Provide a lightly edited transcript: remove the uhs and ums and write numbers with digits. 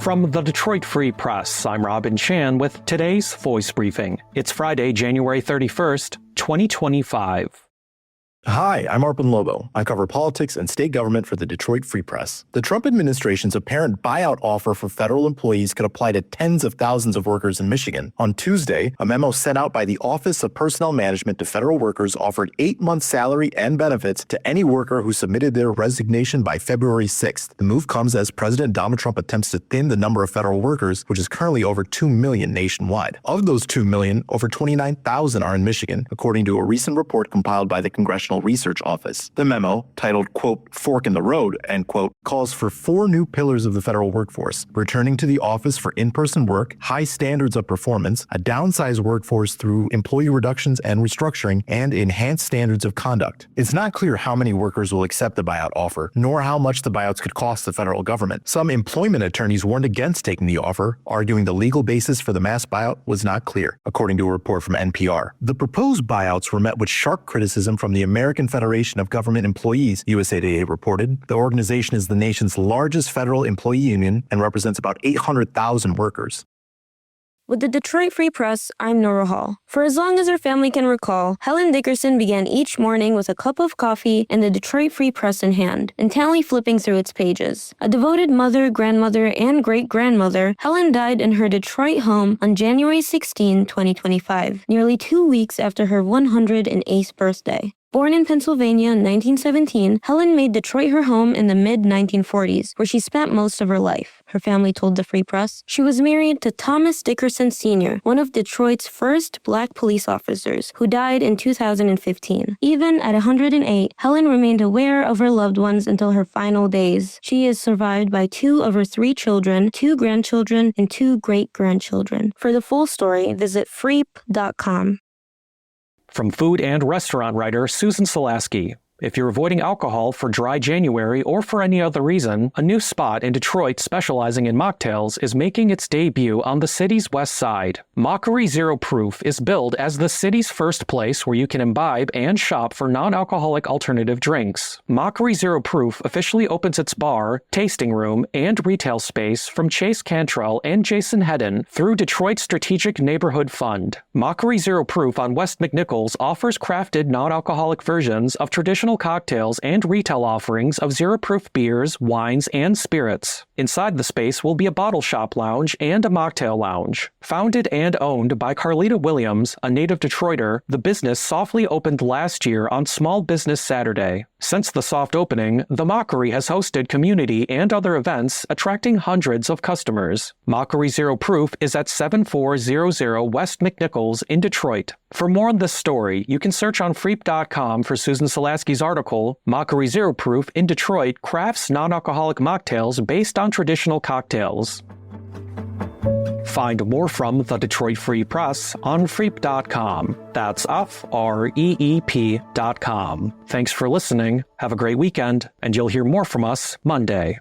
From the Detroit Free Press, I'm Robin Chan with today's Voice Briefing. It's Friday, January 31st, 2025. Hi, I'm Arpan Lobo. I cover politics and state government for the Detroit Free Press. The Trump administration's apparent buyout offer for federal employees could apply to tens of thousands of workers in Michigan. On Tuesday, a memo sent out by the Office of Personnel Management to federal workers offered 8 months' salary and benefits to any worker who submitted their resignation by February 6th. The move comes as President Donald Trump attempts to thin the number of federal workers, which is currently over 2 million nationwide. Of those 2 million, over 29,000 are in Michigan, according to a recent report compiled by the Congressional Research Office. The memo, titled, quote, "Fork in the Road," end quote, calls for 4 new pillars of the federal workforce: returning to the office for in-person work, high standards of performance, a downsized workforce through employee reductions and restructuring, and enhanced standards of conduct. It's not clear how many workers will accept the buyout offer, nor how much the buyouts could cost the federal government. Some employment attorneys warned against taking the offer, arguing the legal basis for the mass buyout was not clear, according to a report from NPR. The proposed buyouts were met with sharp criticism from the American Federation of Government Employees, USA Today reported. The organization is the nation's largest federal employee union and represents about 800,000 workers. With the Detroit Free Press, I'm Nora Hall. For as long as her family can recall, Helen Dickerson began each morning with a cup of coffee and the Detroit Free Press in hand, intently flipping through its pages. A devoted mother, grandmother, and great-grandmother, Helen died in her Detroit home on January 16, 2025, nearly 2 weeks after her 108th birthday. Born in Pennsylvania in 1917, Helen made Detroit her home in the mid-1940s, where she spent most of her life. Her family told the Free Press she was married to Thomas Dickerson Sr., one of Detroit's first black police officers, who died in 2015. Even at 108, Helen remained aware of her loved ones until her final days. She is survived by 2 of her 3 children, 2 grandchildren, and 2 great-grandchildren. For the full story, visit freep.com. From food and restaurant writer Susan Selasky. If you're avoiding alcohol for dry January or for any other reason, a new spot in Detroit specializing in mocktails is making its debut on the city's west side. Mockery Zero Proof is billed as the city's first place where you can imbibe and shop for non-alcoholic alternative drinks. Mockery Zero Proof officially opens its bar, tasting room, and retail space from Chase Cantrell and Jason Hedden through Detroit Strategic Neighborhood Fund. Mockery Zero Proof on West McNichols offers crafted non-alcoholic versions of traditional cocktails and retail offerings of zero-proof beers, wines, and spirits. Inside the space will be a bottle shop lounge and a mocktail lounge. Founded and owned by Carlita Williams, a native Detroiter, the business softly opened last year on Small Business Saturday. Since the soft opening, the Mockery has hosted community and other events, attracting hundreds of customers. Mockery Zero Proof is at 7400 West McNichols in Detroit. For more on this story, you can search on Freep.com for Susan Selasky's article, Mockery Zero Proof in Detroit Crafts Non-Alcoholic Mocktails Based on Traditional Cocktails. Find more from the Detroit Free Press on Freep.com. That's FREEP.com. Thanks for listening, have a great weekend, and you'll hear more from us Monday.